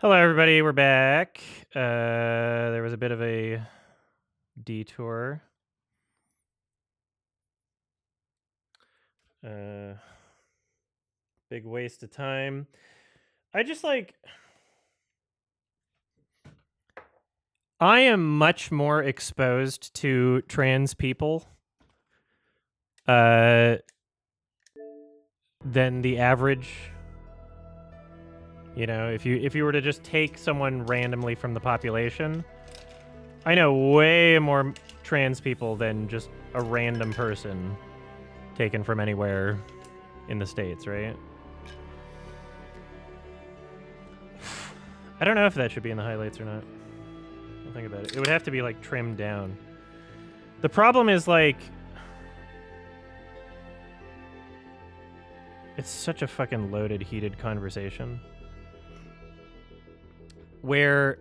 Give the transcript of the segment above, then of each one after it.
Hello, everybody. We're back. There was a bit of a detour. Big waste of time. I am much more exposed to trans people than the average. You know, if you were to just take someone randomly from the population, I know way more trans people than just a random person taken from anywhere in the States, right? I don't know if that should be in the highlights or not. I'll think about it. It would have to be, like, trimmed down. The problem is, like... It's such a fucking loaded, heated conversation. Where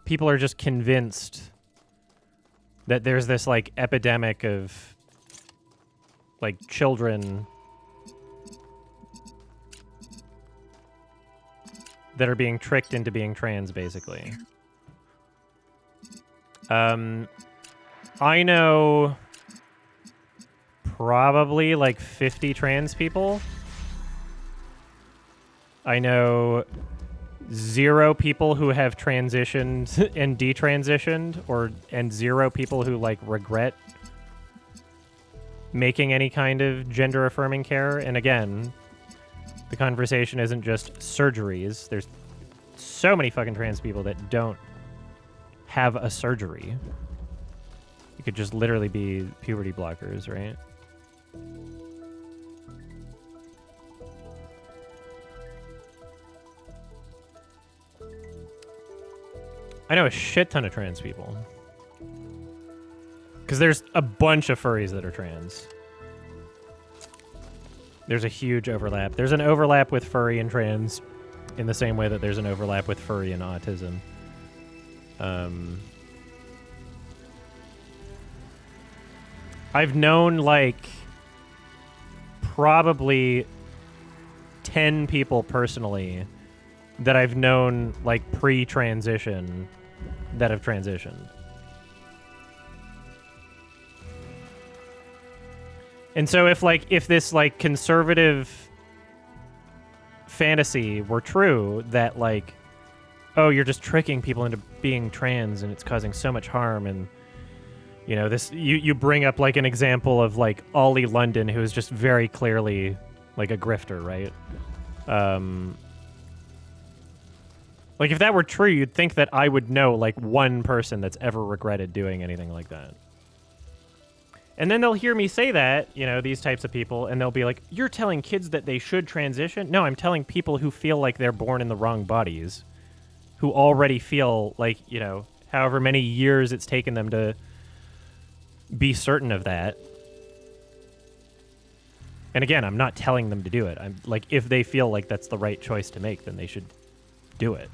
people are just convinced that there's this, like, epidemic of, like, children that are being tricked into being trans, basically. I know probably like 50 trans people. I know 0 people who have transitioned and detransitioned, and 0 people who like regret making any kind of gender affirming care. And again, the conversation isn't just surgeries. There's so many fucking trans people that don't have a surgery. It could just literally be puberty blockers, right? I know a shit ton of trans people. Because there's a bunch of furries that are trans. There's a huge overlap. There's an overlap with furry and trans in the same way that there's an overlap with furry and autism. I've known, like, probably 10 people personally that I've known, like, pre-transition that have transitioned. And so if this, like, conservative fantasy were true, that, like, oh, you're just tricking people into being trans and it's causing so much harm, and, you know, this, you bring up, like, an example of, like, Ollie London, who is just very clearly, like, a grifter, right? Like, if that were true, you'd think that I would know, like, one person that's ever regretted doing anything like that. And then they'll hear me say that, you know, these types of people, and they'll be like, you're telling kids that they should transition? No, I'm telling people who feel like they're born in the wrong bodies, who already feel like, you know, however many years it's taken them to be certain of that. And again, I'm not telling them to do it. I'm like, if they feel like that's the right choice to make, then they should do it.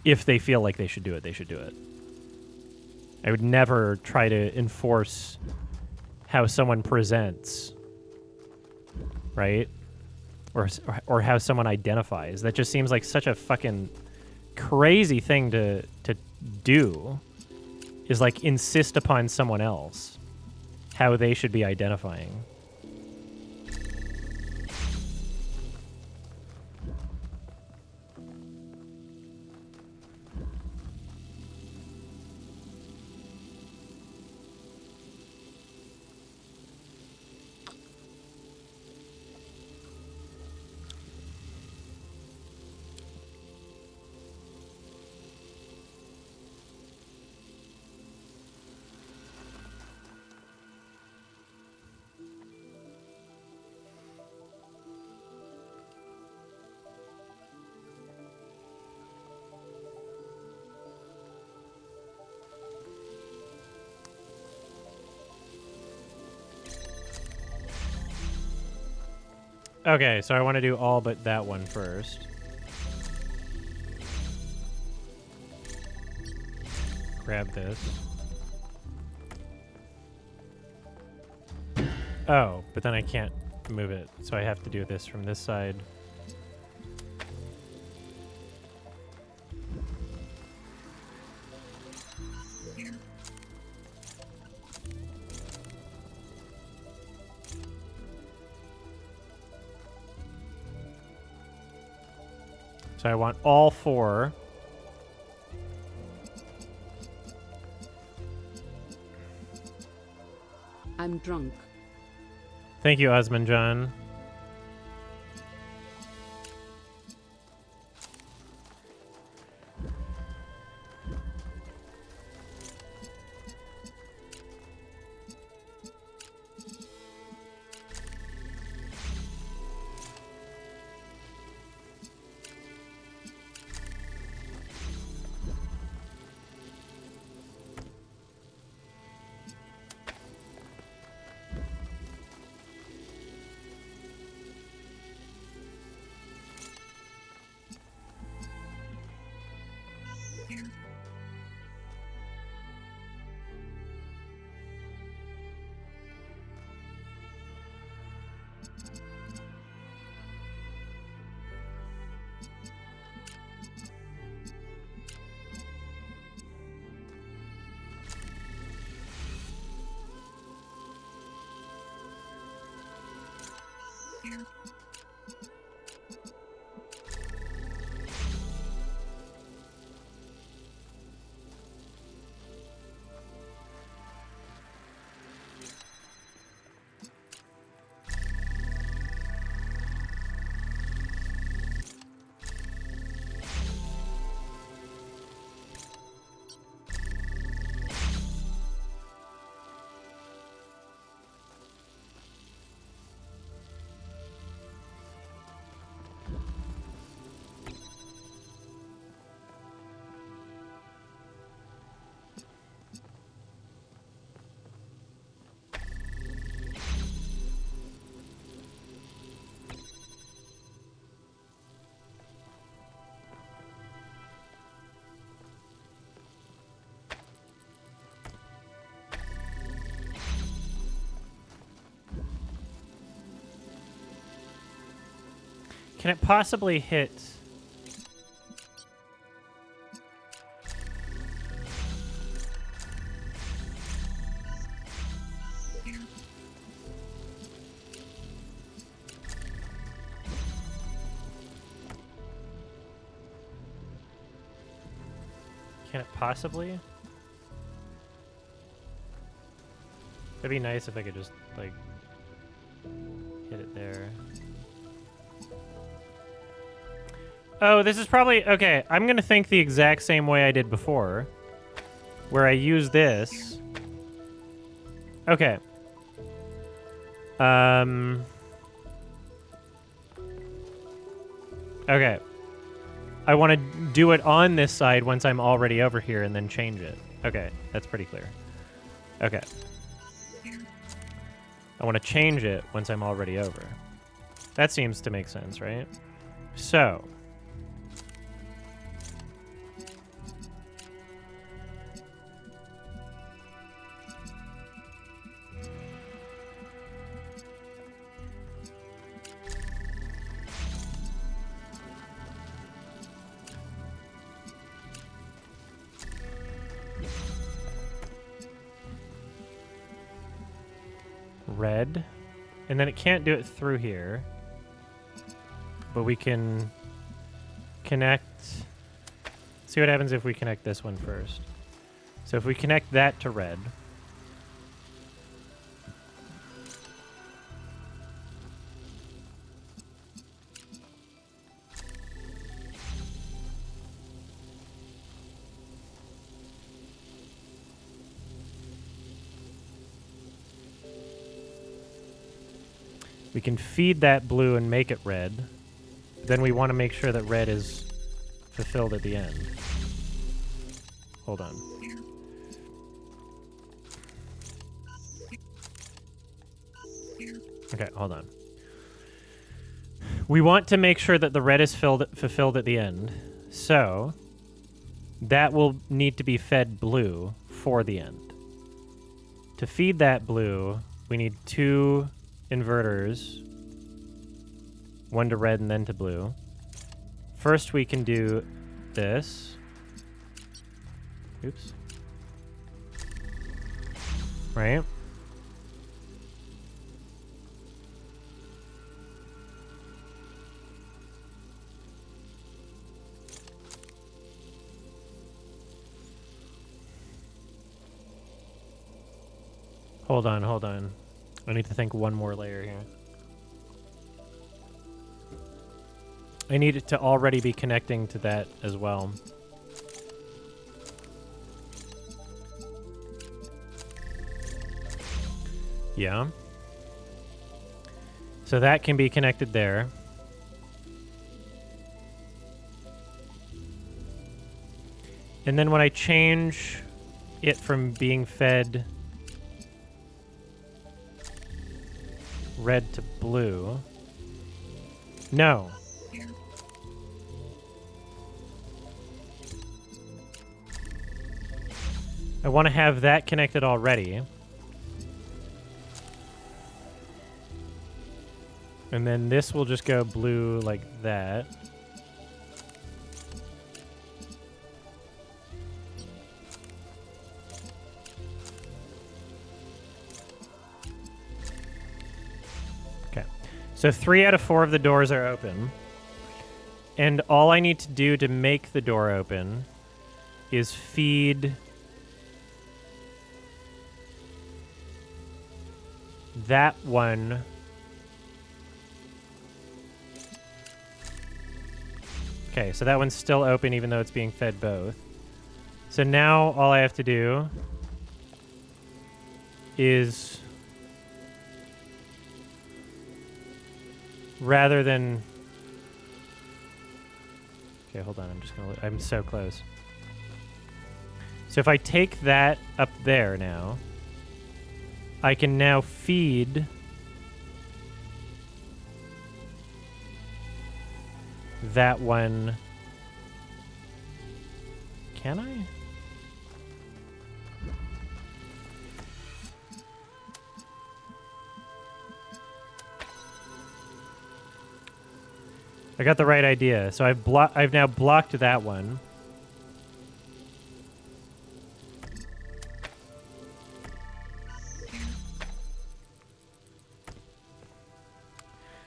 If they feel like they should do it, they should do it. I would never try to enforce how someone presents, right? Or how someone identifies. That just seems like such a fucking crazy thing to do, is like insist upon someone else how they should be identifying. Okay, so I want to do all but that one first. Grab this. Oh, but then I can't move it, so I have to do this from this side. So I want all 4. I'm drunk. Thank you, Osman John. Can it possibly hit... Can it possibly? It'd be nice if I could just, like, hit it there. Oh, this is probably... Okay, I'm going to think the exact same way I did before. Where I use this. Okay. Okay. I want to do it on this side once I'm already over here and then change it. Okay, that's pretty clear. Okay. I want to change it once I'm already over. That seems to make sense, right? So... red, and then it can't do it through here, but we can connect. See what happens if we connect this one first. So if we connect that to red, we can feed that blue and make it red. Then we want to make sure that red is fulfilled at the end. Hold on. Okay, hold on. We want to make sure that the red is fulfilled at the end. So that will need to be fed blue for the end. To feed that blue, we need 2 inverters, 1 to red and then to blue. First we can do this. Oops. Right? Hold on, hold on. I need to think one more layer here. I need it to already be connecting to that as well. Yeah. So that can be connected there. And then when I change it from being fed red to blue... No. I want to have that connected already. And then this will just go blue like that. Okay. So 3 out of 4 of the doors are open. And all I need to do to make the door open is feed that one. Okay, so that one's still open even though it's being fed both. So now all I have to do is, rather than... Okay, hold on, I'm so close. So if I take that up there now, I can now feed that one. Can I? I got the right idea. So I've now blocked that one.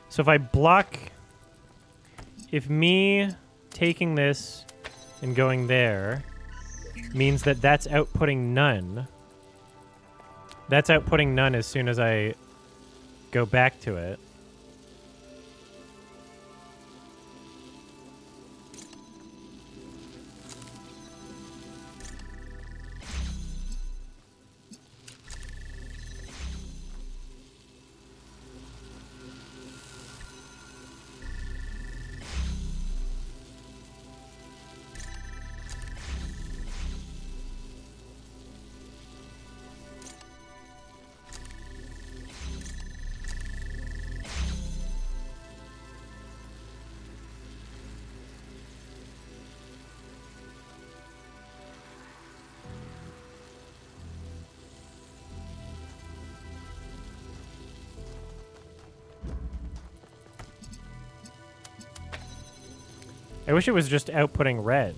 So if I block, if me taking this and going there means that that's outputting none. That's outputting none as soon as I go back to it. I wish it was just outputting red.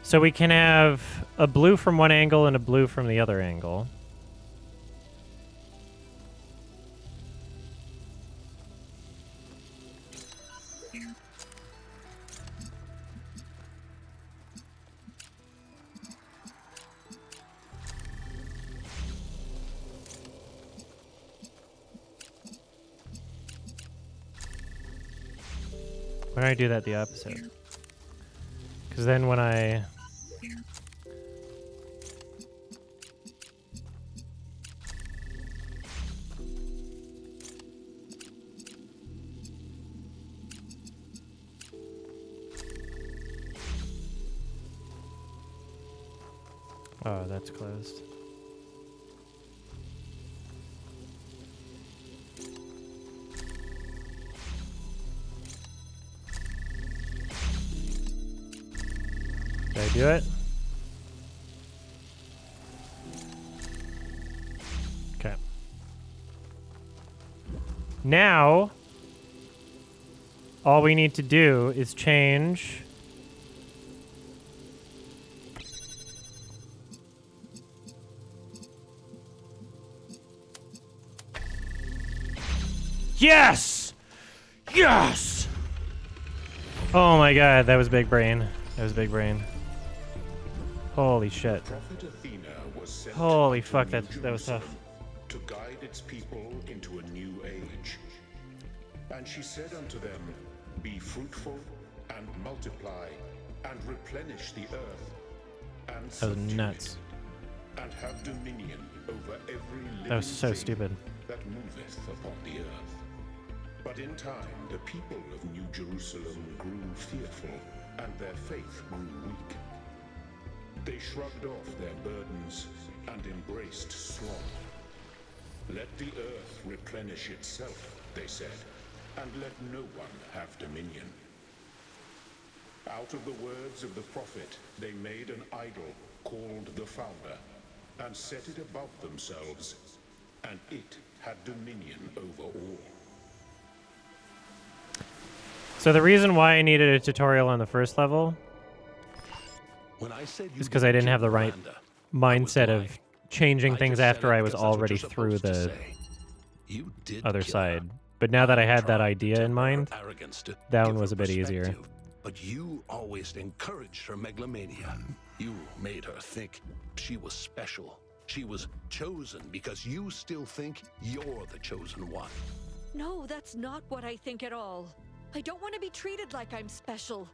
So we can have a blue from one angle and a blue from the other angle. Why don't I do that the opposite? Because then when I... Oh, that's closed. Did I do it? Okay. Now, all we need to do is change... Yes! Yes! Oh my god, that was big brain. That was big brain. Holy shit. Prophet Athena was sent Holy to fuck, New that was tough. Jerusalem to guide its people into a new age. And she said unto them, be fruitful and multiply and replenish the earth and That was subdue nuts. it, and have dominion over every living That was so thing stupid. that moveth upon the earth. But in time the people of New Jerusalem grew fearful, and their faith grew weak. They shrugged off their burdens and embraced sloth. Let the earth replenish itself, they said, and let no one have dominion. Out of the words of the prophet, they made an idol called the Founder, and set it above themselves, and it had dominion over all. So the reason why I needed a tutorial on the first level When I said is because I didn't have the right mindset of changing things after I was already through the other side. But now that I had that idea in mind, that one was a bit easier. But you always encouraged her megalomania. You made her think she was special. She was chosen because you still think you're the chosen one. No, that's not what I think at all. I don't want to be treated like I'm special.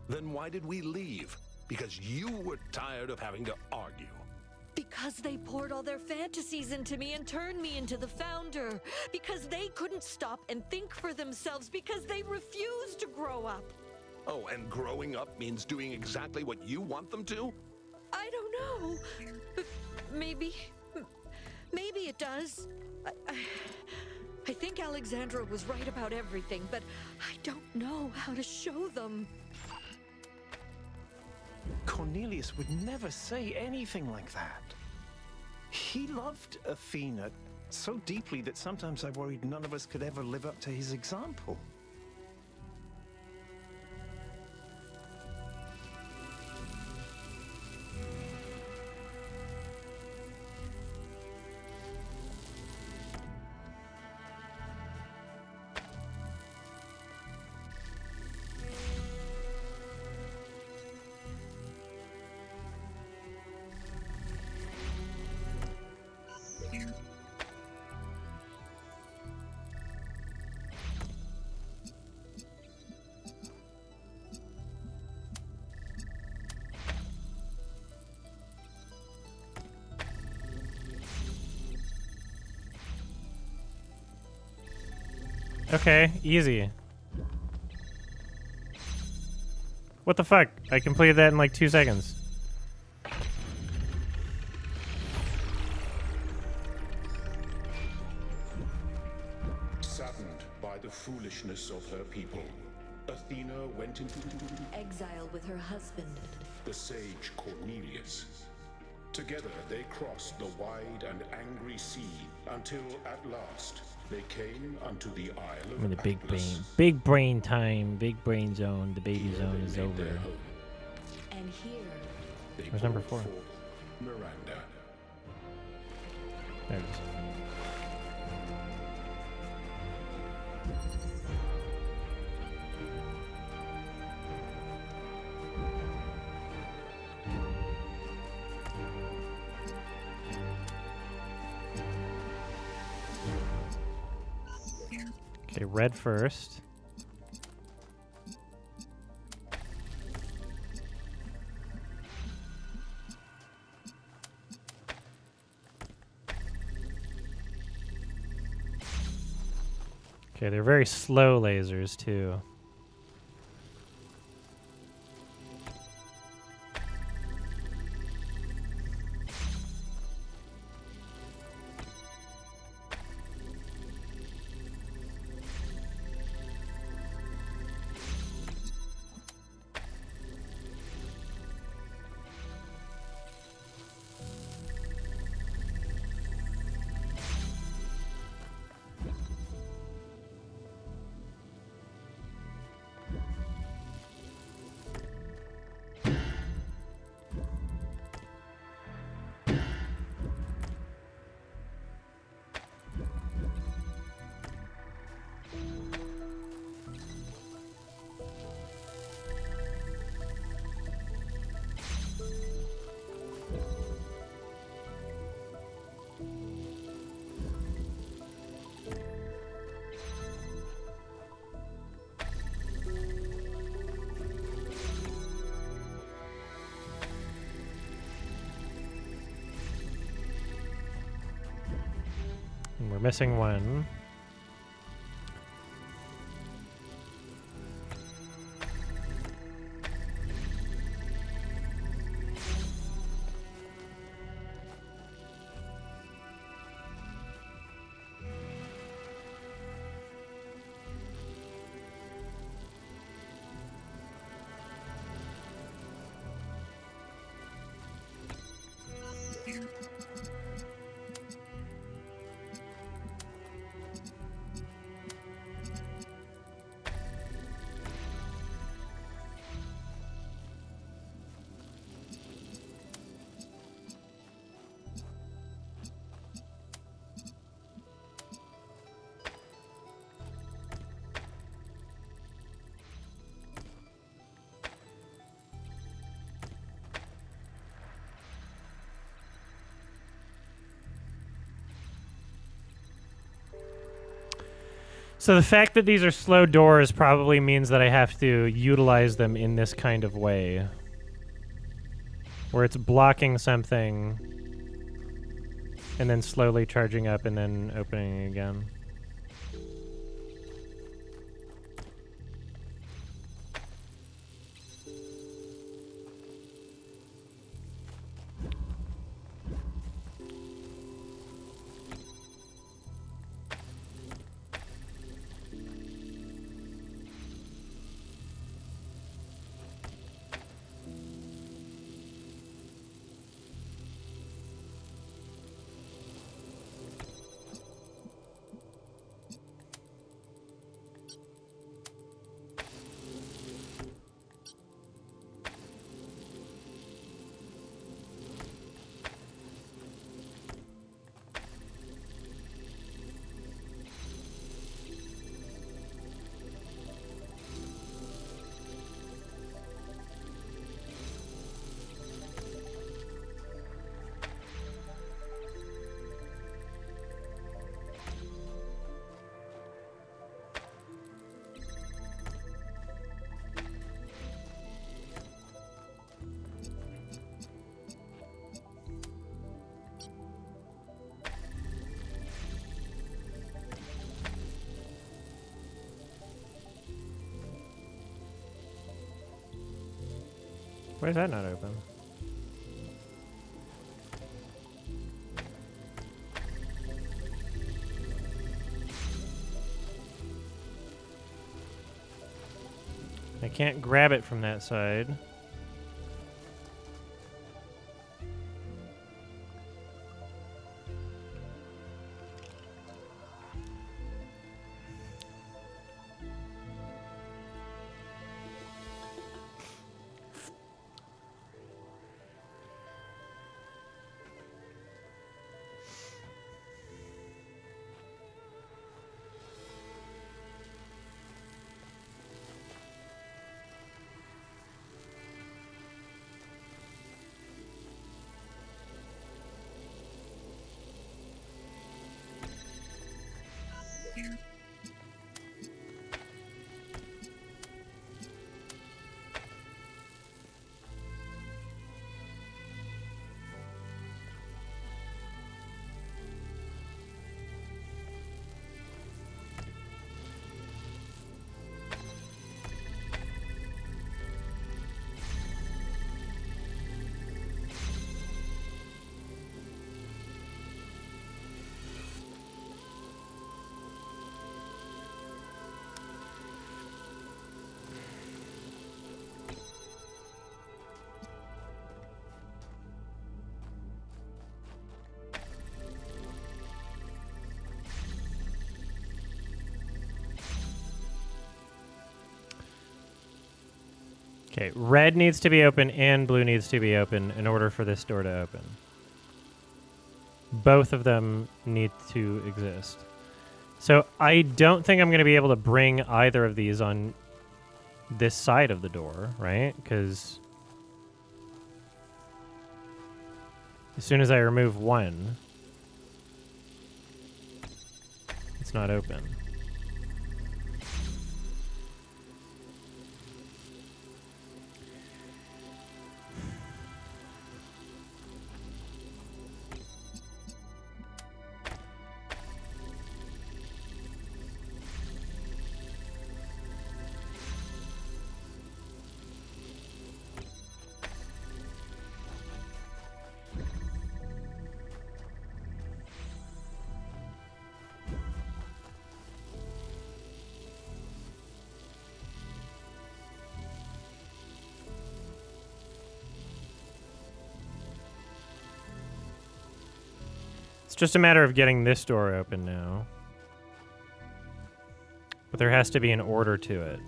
Then why did we leave? Because you were tired of having to argue. Because they poured all their fantasies into me and turned me into the Founder. Because they couldn't stop and think for themselves. Because they refused to grow up. Oh, and growing up means doing exactly what you want them to? I don't know. But maybe it does. I think Alexandra was right about everything, but I don't know how to show them. Cornelius would never say anything like that. He loved Athena so deeply that sometimes I worried none of us could ever live up to his example. Okay, easy. What the fuck? I completed that in like 2 seconds. Saddened by the foolishness of her people, Athena went into Exile with her husband. the sage Cornelius. Together they crossed the wide and angry sea until at last they came unto the Isle of I mean, the Atlas. big brain time, big brain zone, the baby Here zone they is made over. their home. And here, They Where's number brought 4? forth Miranda. There it is. Okay, red first. Okay, they're very slow lasers, too. And we're missing one. So the fact that these are slow doors probably means that I have to utilize them in this kind of way. Where it's blocking something and then slowly charging up and then opening again. Why is that not open? I can't grab it from that side. Okay, red needs to be open and blue needs to be open in order for this door to open. Both of them need to exist. So I don't think I'm going to be able to bring either of these on this side of the door, right? Because as soon as I remove one, it's not open. It's just a matter of getting this door open now. But there has to be an order to it.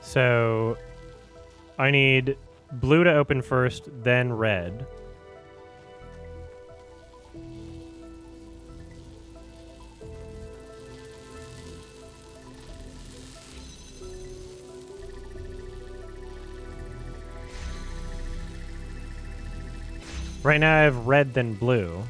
So I need blue to open first, then red. Right now I have red, then blue.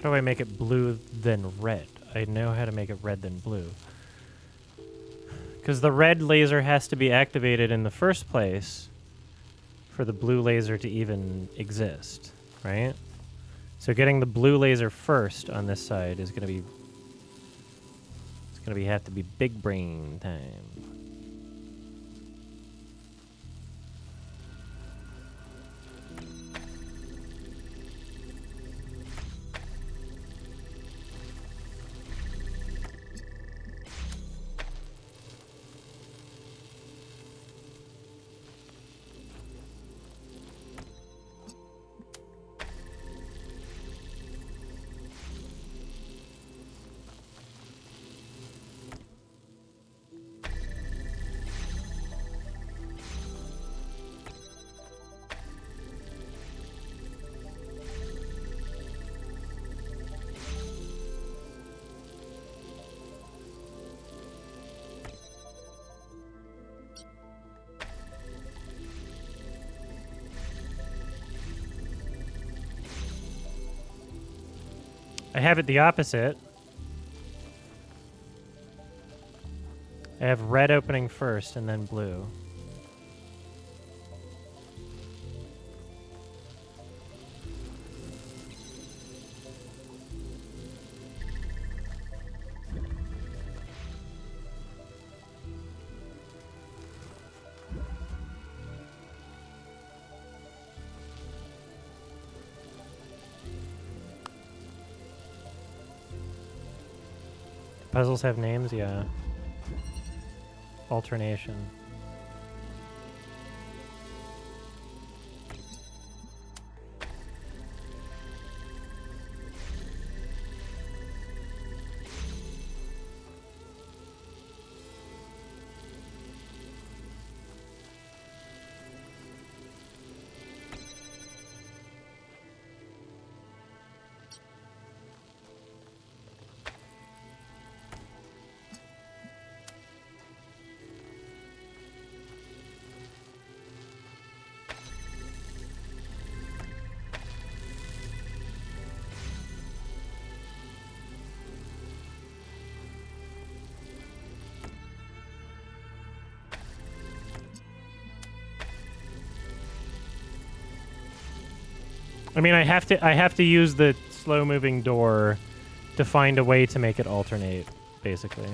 How do I make it blue, then red? I know how to make it red, then blue. Because the red laser has to be activated in the first place for the blue laser to even exist, right? So getting the blue laser first on this side is going to be... It's going to have to be big brain time. I have it the opposite. I have red opening first and then blue. Puzzles have names? Yeah. Alternation. I mean, I have to use the slow-moving door to find a way to make it alternate, basically.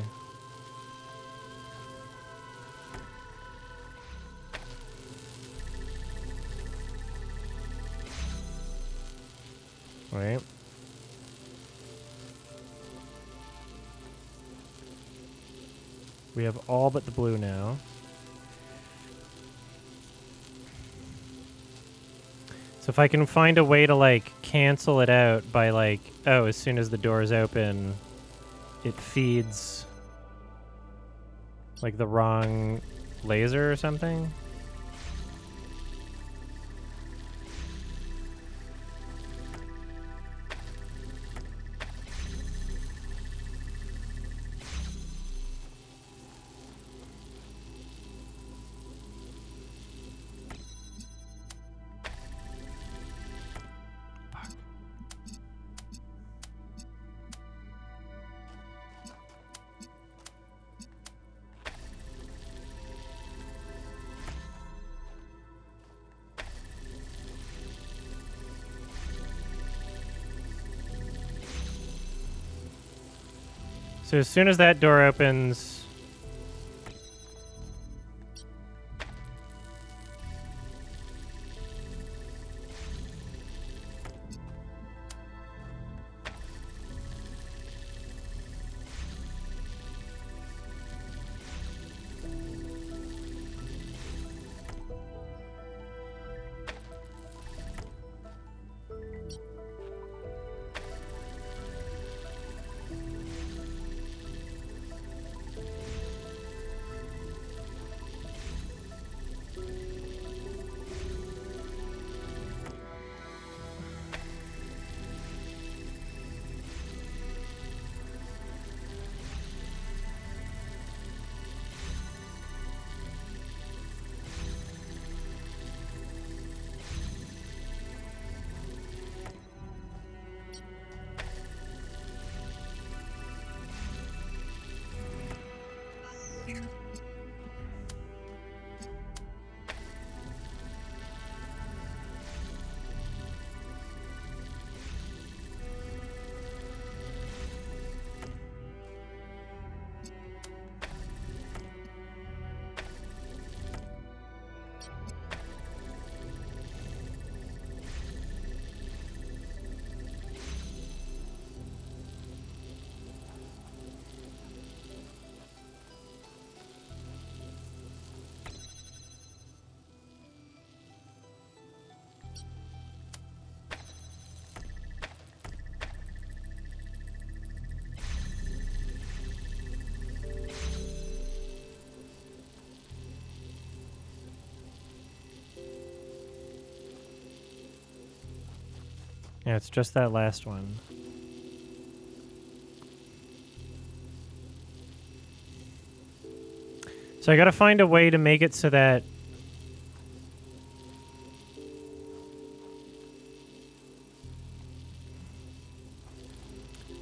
Right. We have all but the blue now. So if I can find a way to, like, cancel it out by, like, oh, as soon as the door is open, it feeds, like, the wrong laser or something. So as soon as that door opens... Yeah, it's just that last one. So I gotta find a way to make it so that...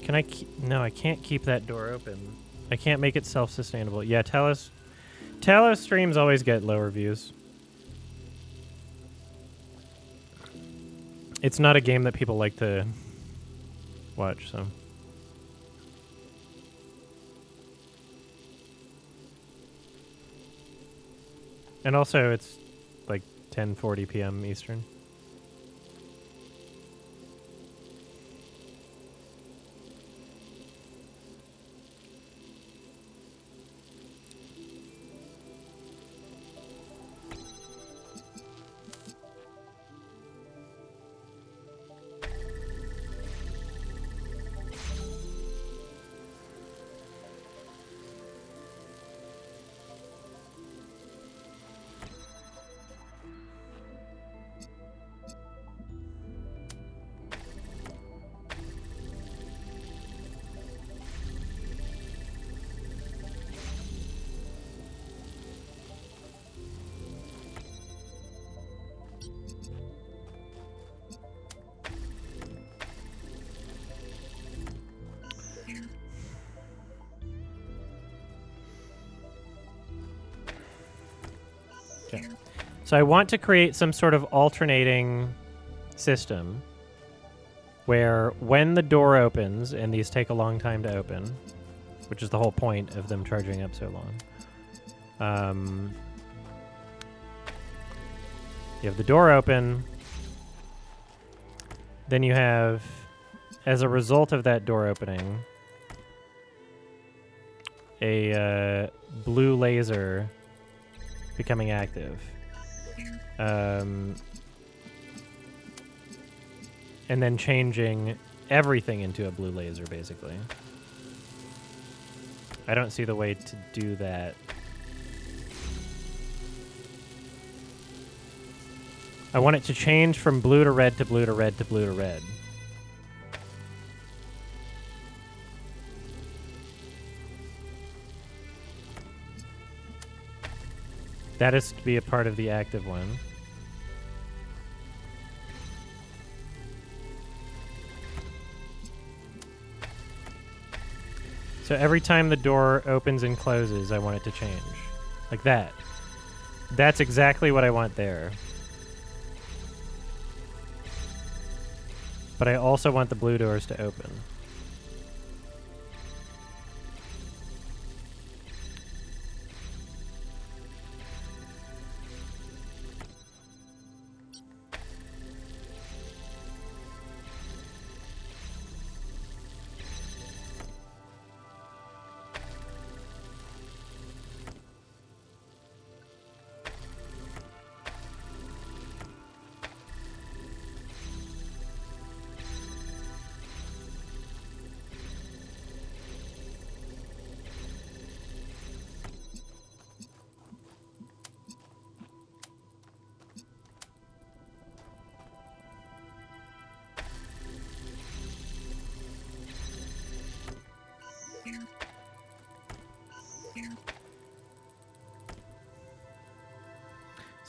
Can I keep... No, I can't keep that door open. I can't make it self-sustainable. Yeah, Talos streams always get lower views. It's not a game that people like to watch, so... And also, it's like 10:40 p.m. Eastern. Okay. So I want to create some sort of alternating system where when the door opens, and these take a long time to open, which is the whole point of them charging up so long. You have the door open, then you have, as a result of that door opening, a blue laser becoming active. And then changing everything into a blue laser, basically. I don't see the way to do that. I want it to change from blue to red to blue to red to blue to red. That is to be a part of the active one. So every time the door opens and closes, I want it to change. Like that. That's exactly what I want there. But I also want the blue doors to open.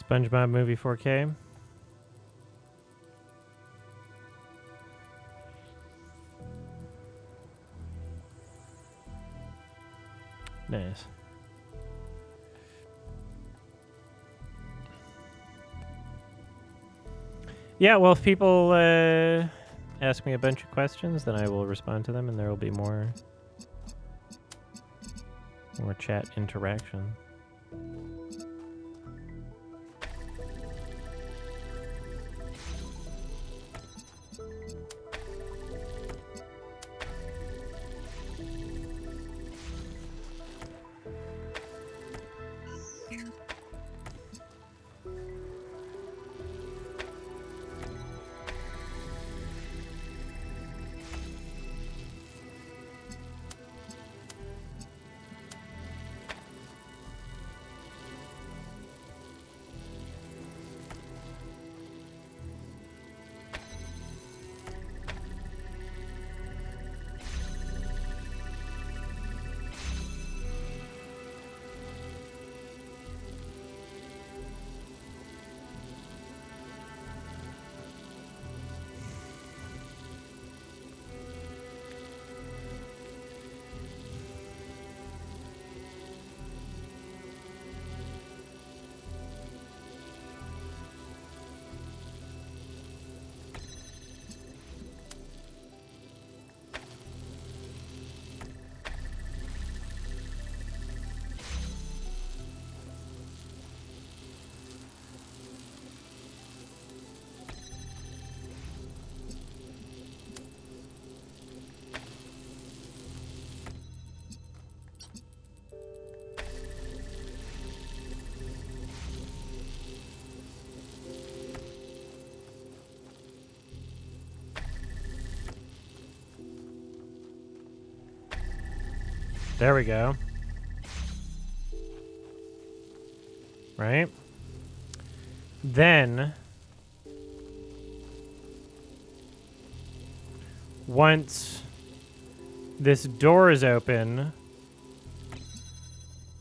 SpongeBob movie 4K. Nice. Yeah, well, if people ask me a bunch of questions, then I will respond to them, and there will be more chat interaction. There we go. Right? Then, once this door is open,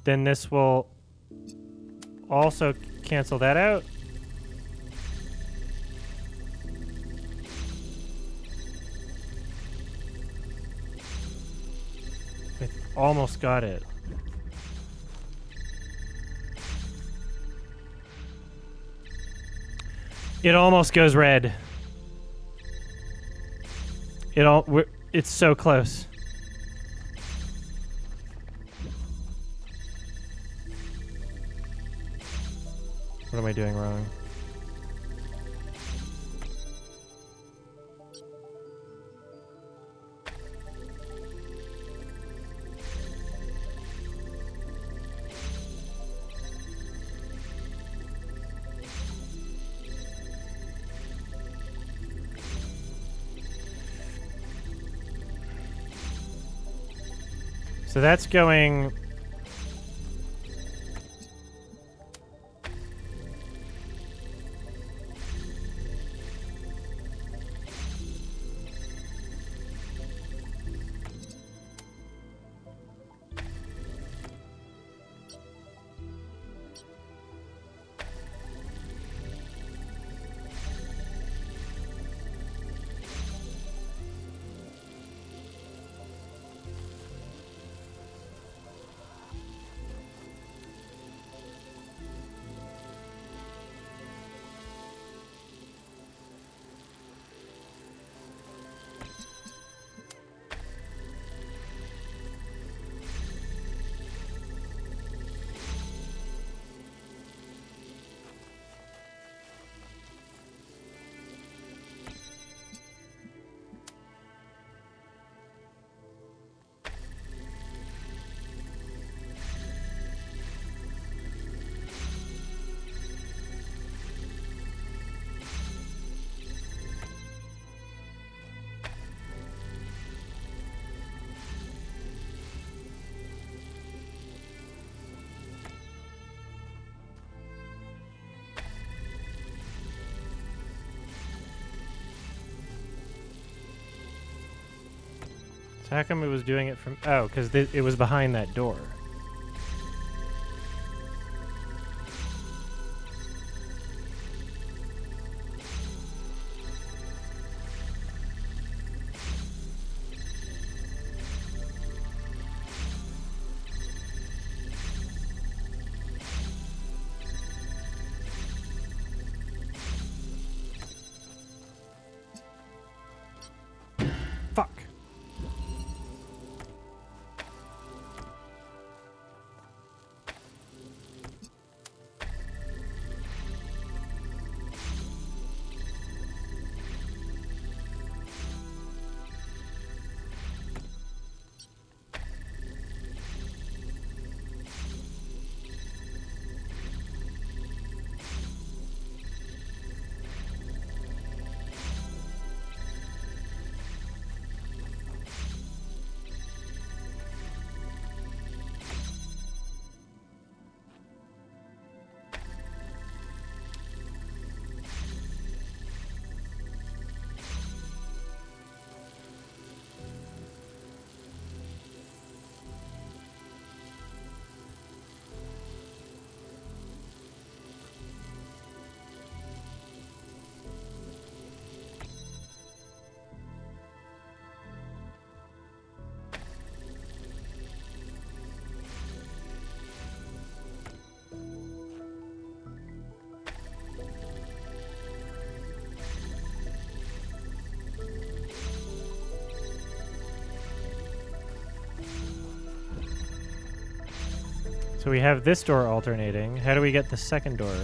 then this will also cancel that out. Almost got it. It almost goes red. It's so close. What am I doing wrong? So that's going... So how come it was doing it from... Oh, because it was behind that door. Fuck. So we have this door alternating. How do we get the second door?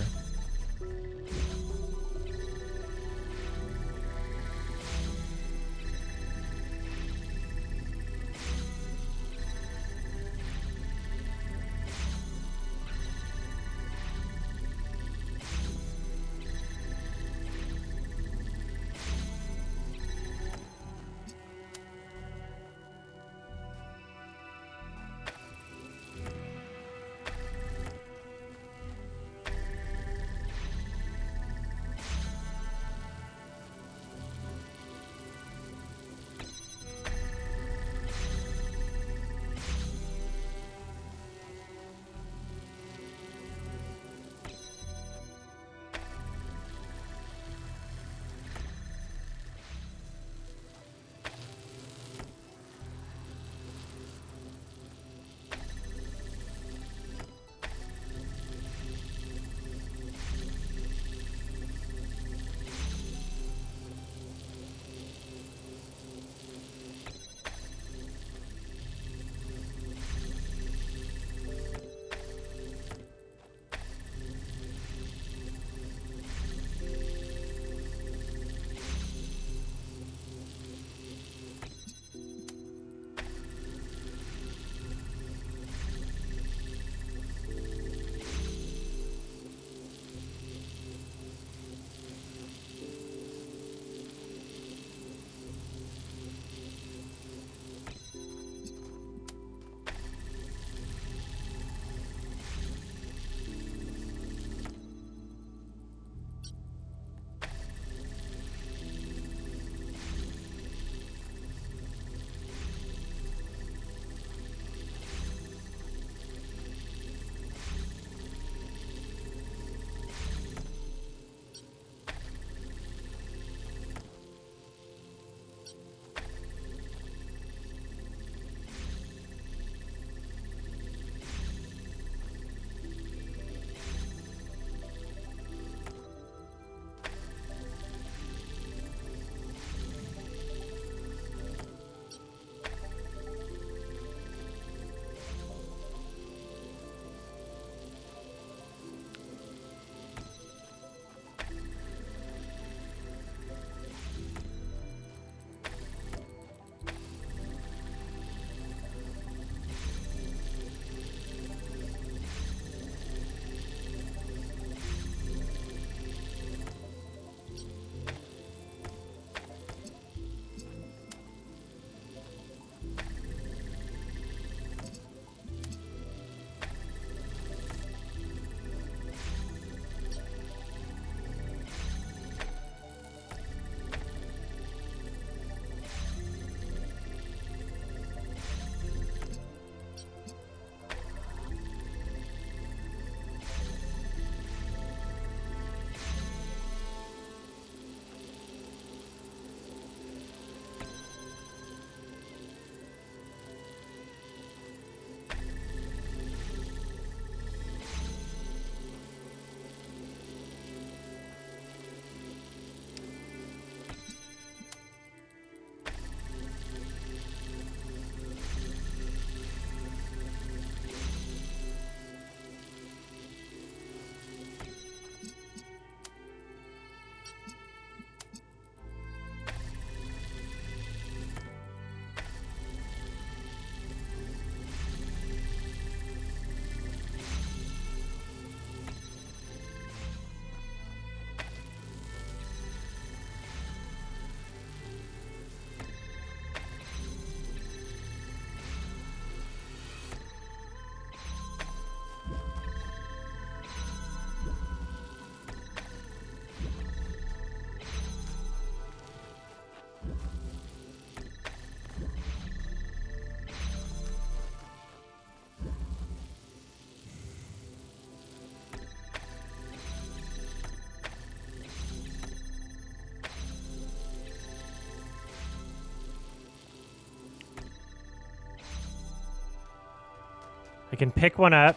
I can pick one up.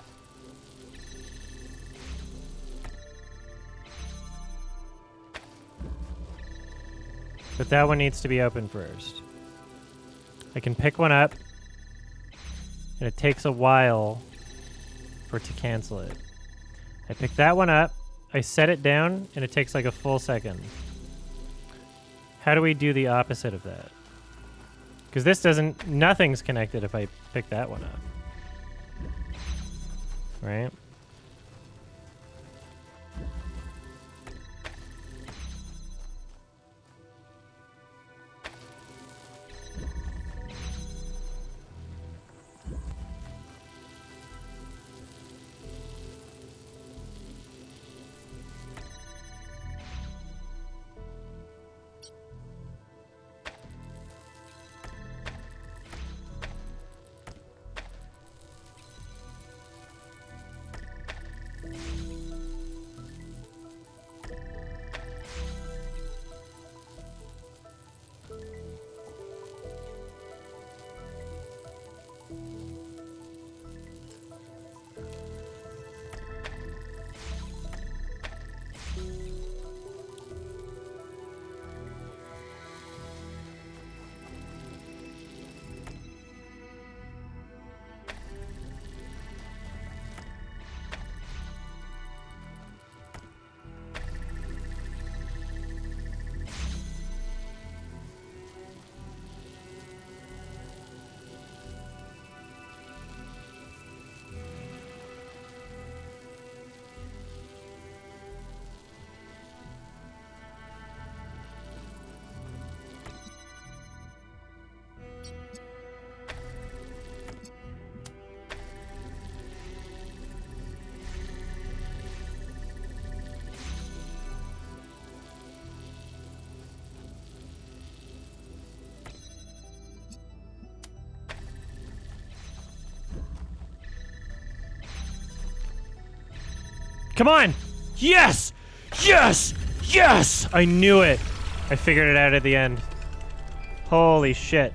But that one needs to be open first. I can pick one up, and it takes a while for it to cancel it. I pick that one up, I set it down, and it takes like a full second. How do we do the opposite of that? Because this doesn't... Nothing's connected if I pick that one up. Right? Come on! Yes! Yes! Yes! I knew it! I figured it out at the end. Holy shit.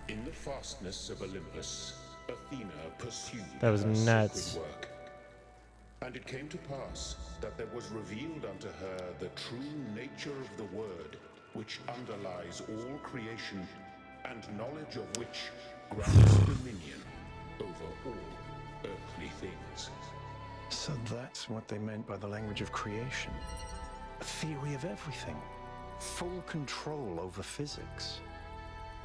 In the fastness of Olympus, Athena pursued That was her nuts. sacred work. And it came to pass that there was revealed unto her the true nature of the Word, which underlies all creation, and knowledge of which grants dominion over all earthly things. So that's what they meant by the language of creation. A theory of everything. Full control over physics.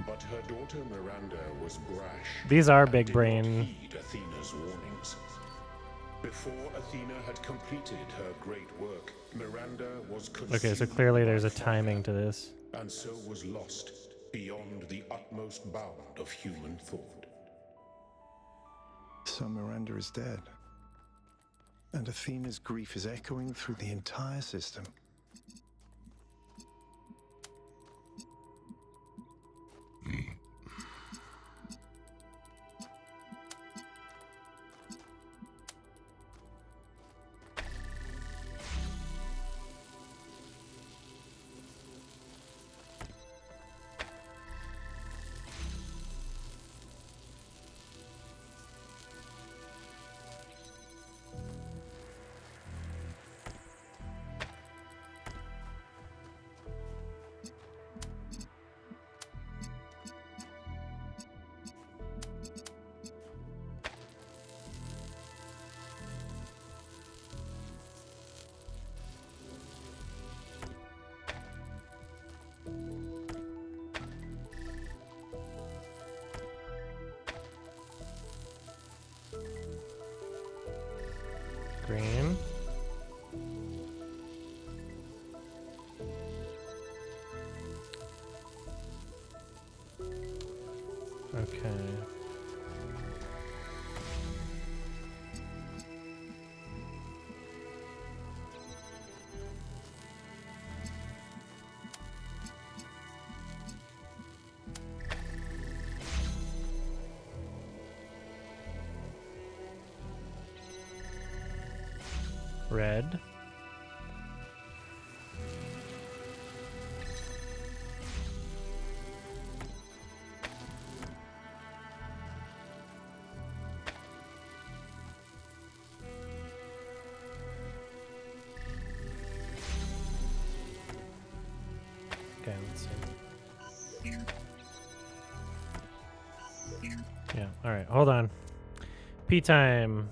But her daughter Miranda was brash. These are and big did brain. not heed Athena's warnings. Before Athena had completed her great work, Miranda was consumed Okay, so clearly there's by a timing to this. and so was lost beyond the utmost bound of human thought. So Miranda is dead. And Athena's grief is echoing through the entire system. Green. Okay. Red. Okay, let's see. Yeah, alright, hold on. Pee time.